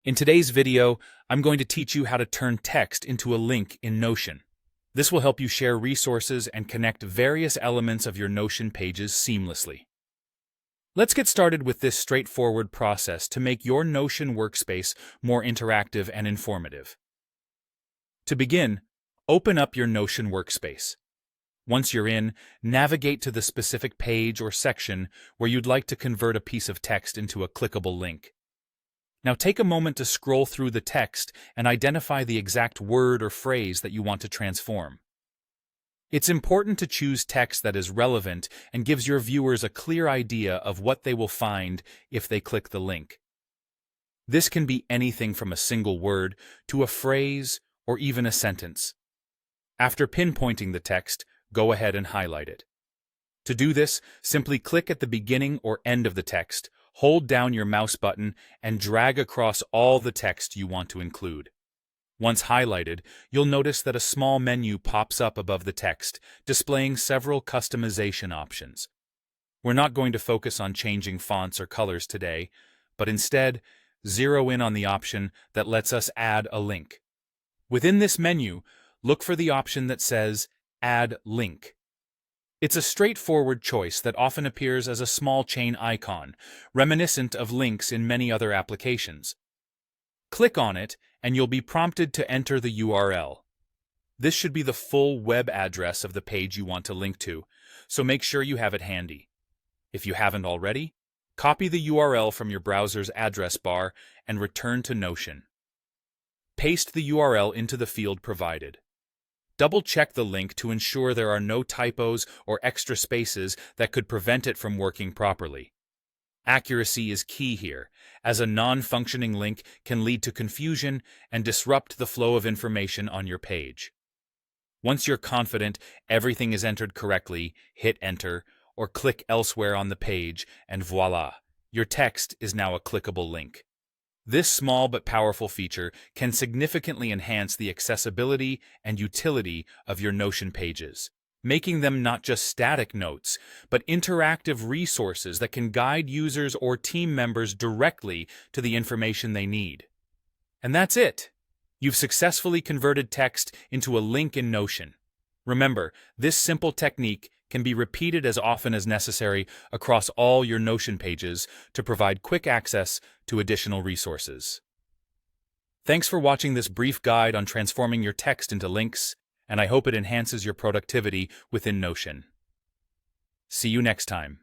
In today's video, I'm going to teach you how to turn text into a link in Notion. This will help you share resources and connect various elements of your Notion pages seamlessly. Let's get started with this straightforward process to make your Notion workspace more interactive and informative. To begin, open up your Notion workspace. Once you're in, navigate to the specific page or section where you'd like to convert a piece of text into a clickable link. Now take a moment to scroll through the text and identify the exact word or phrase that you want to transform. It's important to choose text that is relevant and gives your viewers a clear idea of what they will find if they click the link. This can be anything from a single word to a phrase or even a sentence. After pinpointing the text, go ahead and highlight it. To do this, simply click at the beginning or end of the text, hold down your mouse button, and drag across all the text you want to include. Once highlighted, you'll notice that a small menu pops up above the text, displaying several customization options. We're not going to focus on changing fonts or colors today, but instead, zero in on the option that lets us add a link. Within this menu, look for the option that says Add Link. It's a straightforward choice that often appears as a small chain icon, reminiscent of links in many other applications. Click on it, and you'll be prompted to enter the URL. This should be the full web address of the page you want to link to, so make sure you have it handy. If you haven't already, copy the URL from your browser's address bar and return to Notion. Paste the URL into the field provided. Double-check the link to ensure there are no typos or extra spaces that could prevent it from working properly. Accuracy is key here, as a non-functioning link can lead to confusion and disrupt the flow of information on your page. Once you're confident everything is entered correctly, hit Enter or click elsewhere on the page, and voila, your text is now a clickable link. This small but powerful feature can significantly enhance the accessibility and utility of your Notion pages, making them not just static notes, but interactive resources that can guide users or team members directly to the information they need. And that's it! You've successfully converted text into a link in Notion. Remember, this simple technique can be repeated as often as necessary across all your Notion pages to provide quick access to additional resources. Thanks for watching this brief guide on transforming your text into links, and I hope it enhances your productivity within Notion. See you next time.